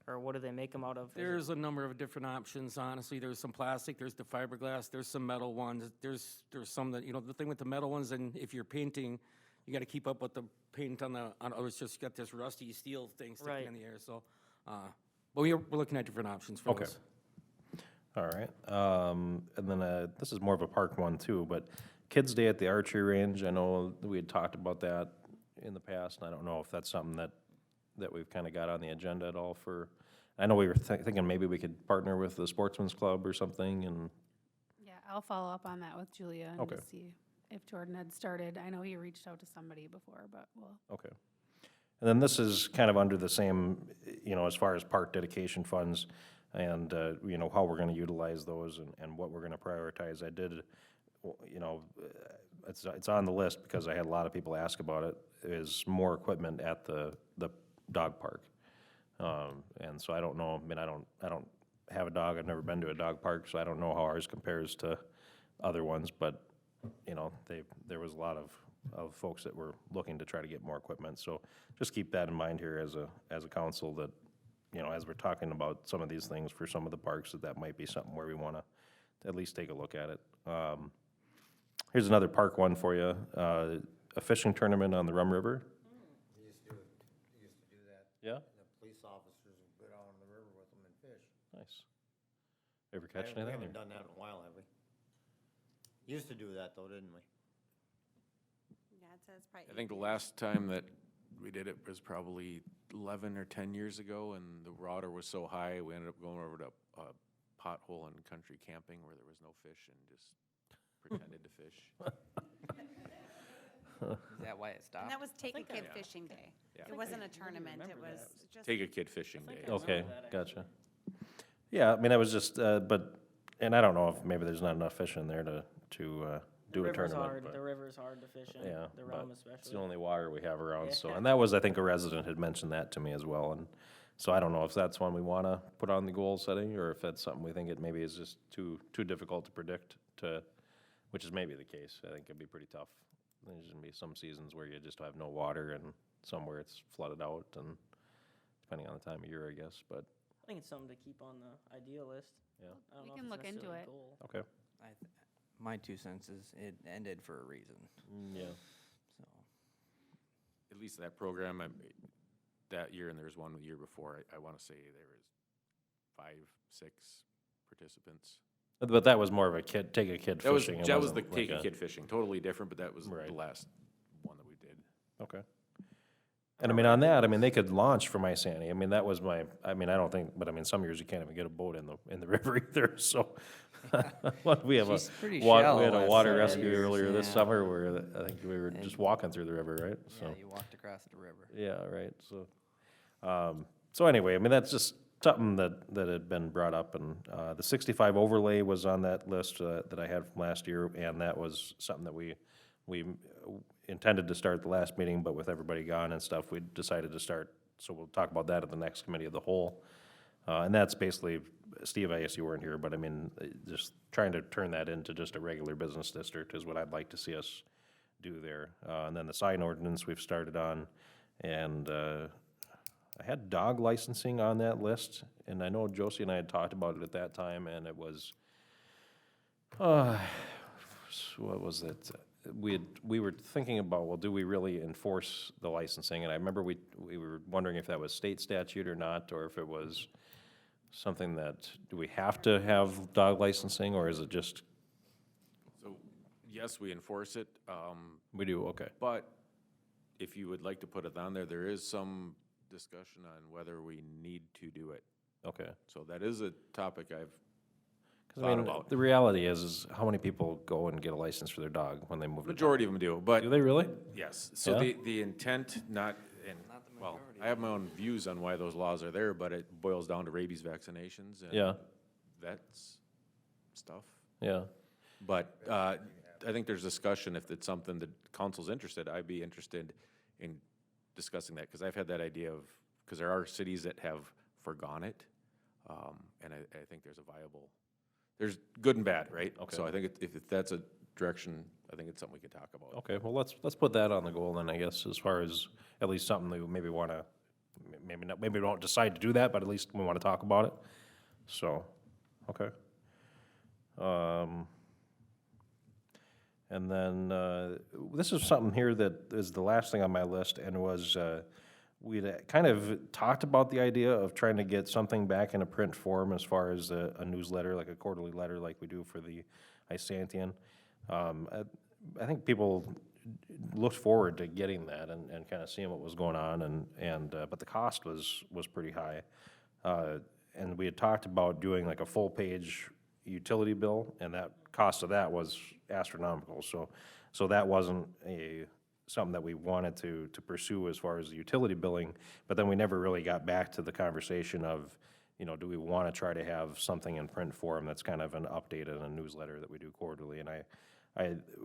Or what do they make them out of? Is it- There's a number of different options, honestly. There's some plastic, there's the fiberglass, there's some metal ones. There's some that, you know, the thing with the metal ones, and if you're painting, you gotta keep up with the paint oh, it's just got this rusty steel thing sticking Right. in the air, so. But we're looking at different options for Okay. those. all right. And then, this is more of a park one too, but Kids Day at the archery range, I know we had talked about that in the past, and I don't know if that's something that we've kind of got on the agenda at all for, I know we were thinking maybe we could partner with the Sportsman's Club or something, and, Yeah, I'll follow up on that with Julia and Okay. just see if Jordan had started. I know he reached out to somebody before, but we'll. okay. And then this is kind of under the same, you know, as far as park dedication funds and, you know, how we're gonna utilize those and what we're gonna prioritize. I did, you know, it's on the list because I had a lot of people ask about it, is more equipment at the dog park. And so I don't know, I mean, I don't have a dog, I've never been to a dog park, so I don't know how ours compares to other ones, but, you know, there was a lot of folks that were looking to try to get more equipment, so just keep that in mind here as a council, that, you know, as we're talking about some of these things for some of the parks, that might be something where we wanna at least take a look at it. Here's another park one for you, a fishing tournament on the Rum River. We used to do that. Yeah? The police officers would go down the river with them and fish. Nice. Ever catch We anything? haven't or- done that in a while, have we? Used to do that though, didn't we? Yeah, it says probably. I think the 8 last time that we did it was probably 11 or 10 years ago, and the water was so high, we ended up going over to a pothole in country camping where there was no fish and just pretended to fish. Is that why it stopped? And that was Take a think I- Kid yeah. Fishing Day. Yeah. It wasn't a tournament, it remember was that. just. Take a kid fishing I think day. I Okay, remember that, gotcha. Yeah, I mean, I was just, but, and I don't know if maybe there's not enough fish in there to do a river's tournament, hard. but. The river's hard to fish in. Yeah, The but rum it's especially. the only water we have around, so, Yeah. and that was, I think, a resident had mentioned that to me as well, and so I don't know if that's one we wanna put on the goal setting, or if that's something we think it maybe is just too difficult to predict which is maybe the case. I think it'd be pretty tough. There's gonna be some seasons where you just have no water, and somewhere it's flooded out, and depending on the time of year, I guess, but, I think it's something to keep on the idea list. yeah, I don't We know if can it's look into necessarily a it. goal. okay. My 2 cents is it ended for a reason, Yeah. so. At least that program, that year, and there was one the year before, I want to say there was 5, 6 participants. But that was more of a kid, take a kid That was, fishing. It that was the wasn't like take a a- kid fishing, totally different, but that was Right. the last one that we did. Okay. And I mean, on that, I mean, they could launch from Isani. I mean, that was my, I mean, I don't think, but I mean, some years you can't even get a boat in the river either, so. What, we have a, She's pretty we had shallow a last water couple rescue years, earlier this yeah. summer where I think we were just walking through the river, right? So. Yeah, you walked across the river. Yeah, right, so anyway, I mean, that's just something that had been brought up, and, the 65 overlay was on that list, that I had from last year, and that was something that we intended to start the last meeting, but with everybody gone and stuff, we decided to start, so we'll talk about that at the next committee of the whole. And that's basically, Steve, I guess you weren't here, but I mean, just trying to turn that into just a regular business district is what I'd like to see us do there. And then the sign ordinance we've started on, and, I had dog licensing on that list, and I know Josie and I had talked about it at that time, and it was, what was it? We were thinking about, well, do we really enforce the licensing? And I remember we were wondering if that was state statute or not, or if it was something that, do we have to have dog licensing, or is it just, So, yes, we enforce it, we do, okay. but if you would like to put it on there, there is some discussion on whether we need to do it. Okay. So that is a topic I've 'Cause I thought mean, about. the reality is how many people go and get a license for their dog when they move to town? Majority of them do, but Do they really? yes, so Yeah? the intent, not, and, Not the well, majority. I have my own views on why those laws are there, but it boils down to rabies vaccinations and Yeah, that's stuff. yeah. But, I think there's discussion, if it's something that council's interested, I'd be interested in discussing that, because I've had that idea of, because there are cities that have forgone it, and I think there's a viable, there's good and bad, right? Okay. So I think if that's a direction, I think it's something we could talk about. Okay, well, let's put that on the goal then, I guess, as far as at least something that we maybe wanna, maybe not, maybe we don't decide to do that, but at least we wanna talk about it. So, okay. And then, this is something here that is the last thing on my list, and was, we'd kind of talked about the idea of trying to get something back in a print form as far as a newsletter, like a quarterly letter like we do for the Isantian. I think people looked forward to getting that and kind of seeing what was going on, but the cost was pretty high. And we had talked about doing like a full-page utility bill, and that cost of that was astronomical. So that wasn't something that we wanted to pursue as far as the utility billing, but then we never really got back to the conversation of, you know, do we want to try to have something in print form that's kind of an update in a newsletter that we do quarterly? And I,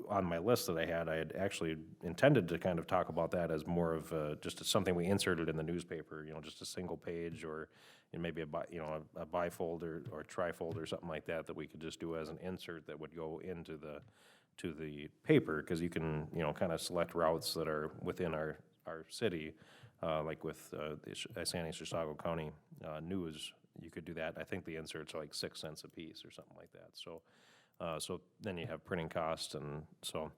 on my list that I had actually intended to kind of talk about that as more of just something we inserted in the newspaper, you know, just a single page, or maybe a bifold or trifold or something like that we could just do as an insert that would go into the paper, because you can, you know, kind of select routes that are within our city, like with the Isanti-Chisago County News, you could do that. I think the inserts are like 6 cents a piece or something like that. So then you have printing costs, and so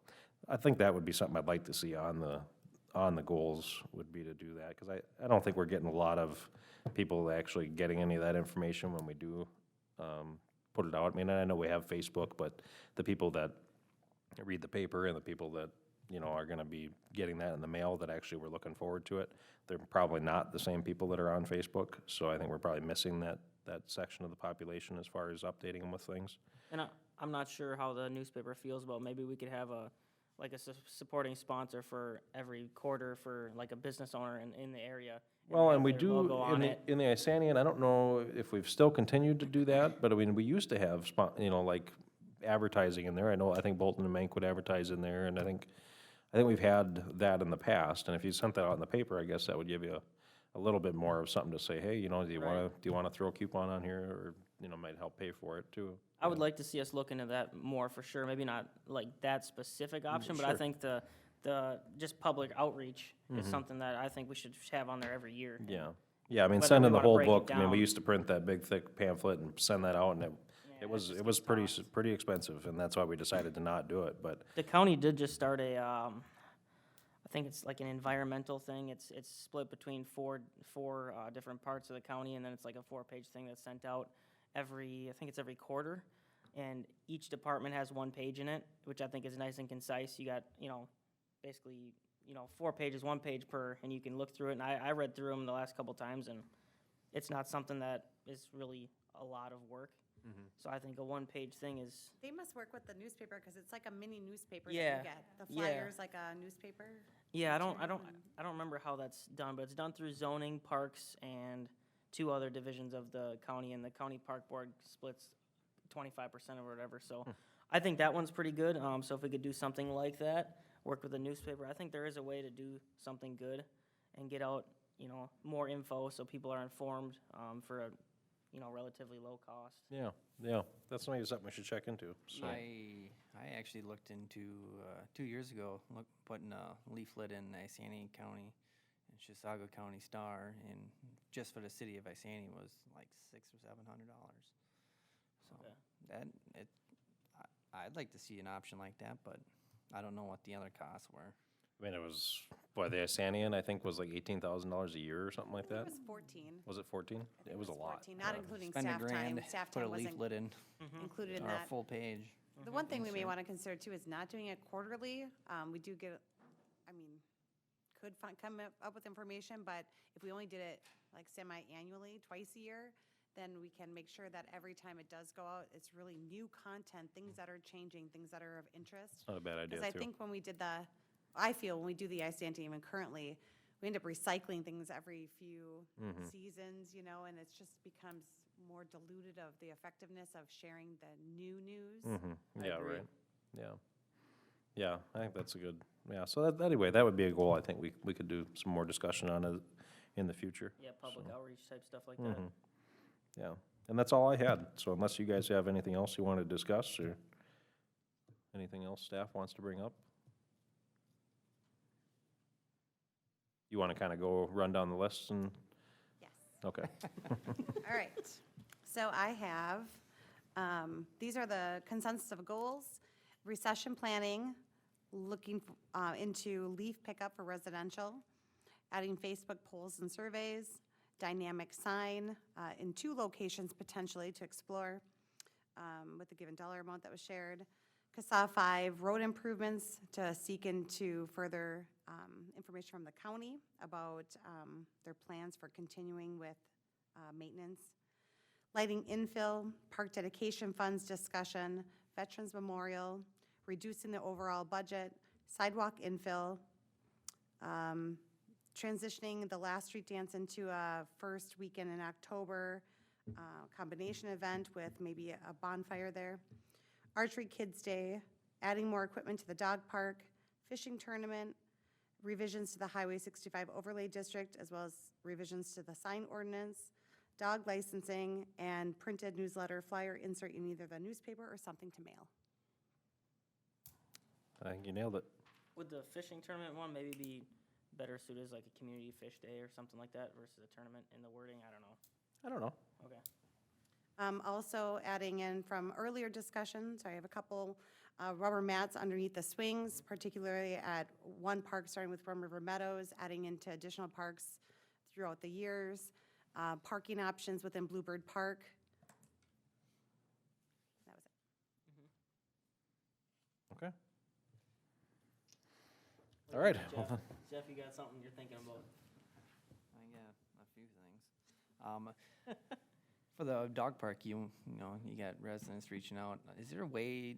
I think that would be something I'd like to see on the goals, would be to do that, because I don't think we're getting a lot of people actually getting any of that information when we do put it out. I mean, I know we have Facebook, but the people that read the paper and the people that, you know, are gonna be getting that in the mail that actually were looking forward to it, they're probably not the same people that are on Facebook, so I think we're probably missing that section of the population as far as updating them with things. And I'm not sure how the newspaper feels about, maybe we could have a supporting sponsor for every quarter for like a business owner in the area. Well, have and we their do, logo on it. in the Isanian, I don't know if we've still continued to do that, but I mean, we used to have, you know, like advertising in there. I think Bolton and Mank would advertise in there, and I think we've had that in the past, and if you sent that out in the paper, I guess that would give you a little bit more of something to say, hey, you know, do you wanna throw a coupon on here, or, you know, might help pay for it too. I would like to see us look into that more for sure, maybe not like that specific option, but I sure. think the just public outreach is something that I think we should have on there every year. Yeah, I mean, Whether sending we the wanna whole break it book, I mean, we down. used to print that big thick pamphlet and send that out, and it it was just pretty, gets tough. pretty expensive, and that's why we decided to not do it, but, The county did just start I think it's like an environmental thing. It's split between four different parts of the county, and then it's like a 4-page thing that's sent out. I think it's every quarter. And each department has one page in it, which I think is nice and concise. You got, basically, 4 pages, 1 page per, and you can look through it. And I read through them the last couple times, and it's not something that is really a lot of work. So I think a 1-page thing is, They must work with the newspaper, because it's like a mini newspaper that Yeah, you get. The yeah. flyer's like a newspaper. yeah, I don't material. remember how that's done, but it's done through zoning, parks, and 2 other divisions of the county, and the county park board splits 25% or whatever, so I think that one's pretty good. So if we could do something like that, work with the newspaper, I think there is a way to do something good and get out, more info so people are informed, for a, relatively low cost. Yeah, that's maybe something we should check into, so. I actually looked into, 2 years ago, putting a leaflet in Isani County and Chisago County Star, and just for the city of Isani was like $600 or $700. So Okay. I'd like to see an option like that, but I don't know what the other costs were. I mean, it was, the Isanian, I think, was like $18,000 a year or something like I that. think it was 14. Was it 14? It was a lot. 14, not yeah. including Spend staff $1,000, time. Staff put a time wasn't leaflet in, included in or a that. full page. The one thing we may Insert. want to consider too is not doing it quarterly. We do get, could come up with information, but if we only did it like semi-annually, twice a year, then we can make sure that every time it does go out, it's really new content, things that are changing, things that are of interest. Not a bad idea, Because I too. think when we did I feel when we do the ISANT even currently, we end up recycling things every few seasons, and it just becomes more diluted of the effectiveness of sharing the new news. Yeah, agree. right, yeah. Yeah, I think that's a good, so anyway, that would be a goal I think we could do some more discussion on it in the future. Yeah, public outreach type stuff like that. Yeah, and that's all I had, so unless you guys have anything else you want to discuss, or anything else staff wants to bring up? You want to kind of go run down the list and, Yes. okay. All right. So I have, these are the consensus of goals. Recession planning, looking into leaf pickup for residential, adding Facebook polls and surveys, dynamic sign in 2 locations potentially to explore with a given dollar amount that was shared. CASA 5, road improvements to seek into further information from the county about their plans for continuing with maintenance. Lighting infill, park dedication funds discussion, Veterans Memorial, reducing the overall budget, sidewalk infill, transitioning the last street dance into a first weekend in October, combination event with maybe a bonfire there. Archery Kids Day, adding more equipment to the dog park, fishing tournament, revisions to the Highway 65 overlay district, as well as revisions to the sign ordinance, dog licensing, and printed newsletter flyer insert in either the newspaper or something to mail. I think you nailed it. Would the fishing tournament one maybe be better suited as like a community fish day or something like that versus a tournament in the wording? I don't know. I don't know. Okay. Also adding in from earlier discussions, I have a couple rubber mats underneath the swings, particularly at one park starting with Rum River Meadows, adding into additional parks throughout the years, parking options within Bluebird Park. That was it. Okay. All right. Jeff, you got something you're thinking about? I got a few things. For the dog park, you got residents reaching out. Is there a way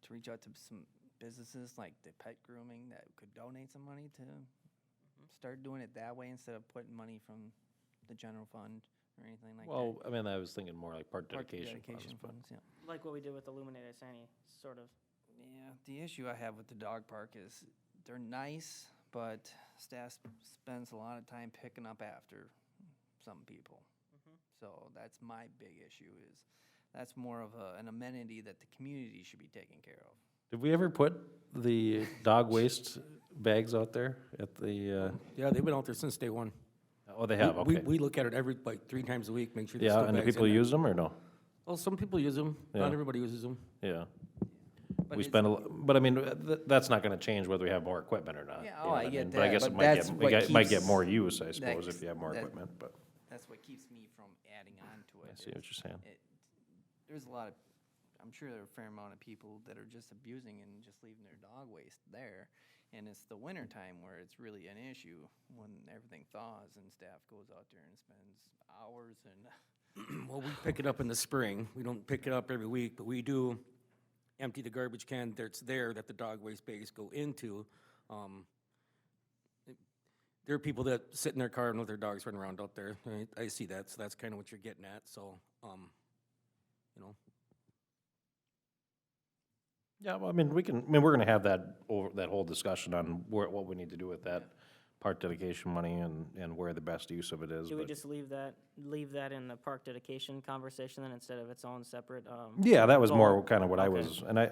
to reach out to some businesses like the pet grooming that could donate some money to start doing it that way instead of putting money from the general fund or anything like that? Well, I mean, I was thinking more like part Park dedication dedication funds, funds, yeah. Like what we did with Illuminate Isani, sort of. Yeah, the issue I have with the dog park is they're nice, but staff spends a lot of time picking up after some people. So that's my big issue is that's more of an amenity that the community should be taking care of. Did we ever put the dog waste bags out there at the, Yeah, they've been out there since day one. oh, they have, We- okay. We look at it every, 3 times a week, make sure there's Yeah, still and do bags in people there. use them or no? Well, some people use them, Yeah. not everybody uses them. Yeah. But We it's- spend, but I mean, that's not gonna change whether we have more equipment or not. Yeah, you oh, know what I get mean? But I that, guess but it might that's get, what might get keeps more use, I that- suppose, if you have more that- equipment, but. that's what keeps me from adding on to it. I see what is you're saying. There's a lot of, I'm sure there are a fair amount of people that are just abusing and just leaving their dog waste there. And it's the winter time where it's really an issue, when everything thaws and staff goes out there and spends hours and Well, we pick it up in the spring. We don't pick it up every week, but we do empty the garbage can that's there that the dog waste bags go into. There are people that sit in their car and let their dogs run around out there. I see that, so that's kind of what you're getting at, so, you know. Yeah, well, I mean, we're gonna have that whole discussion on what we need to do with that park dedication money and where the best use of it is. Do we but- just leave that in the park dedication conversation then instead of its own separate, Yeah, that was more goal? kind of what I Okay. was, and I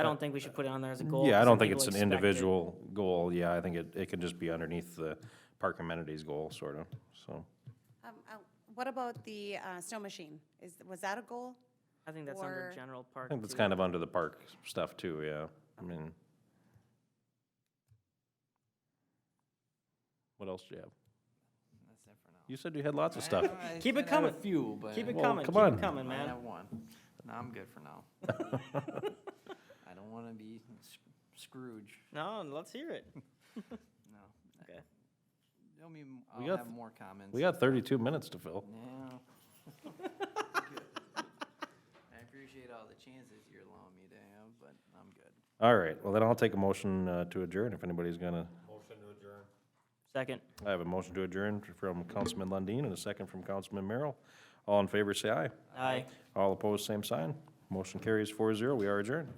don't think we should put it on there as a goal. yeah, I 'cause don't some think people it's an expect it. individual goal. Yeah, I think it can just be underneath the park amenities goal, sort of, so. What about the snow machine? Was that a goal? I think that's under or- general park. I think that's too. kind of under the park stuff too, yeah. I mean. What else do you have? that's it for now. You said you had lots of stuff. Keep it I had a coming. few, but. Keep it Well, coming, come keep on. it coming, I man. have one. No, I'm good for now. I don't wanna be Scrooge, No, let's hear it. no. Okay. We I'll got have more comments. We got 32 minutes to fill. Yeah. I appreciate all the chances you're allowing me to have, but I'm good. All right, well then I'll take a motion to adjourn if anybody's gonna. Second. I have a motion to adjourn from Councilman Lundin and a second from Councilman Merrill. All in favor, say aye. Aye. All opposed, same sign. Motion carries 4-0. We are adjourned.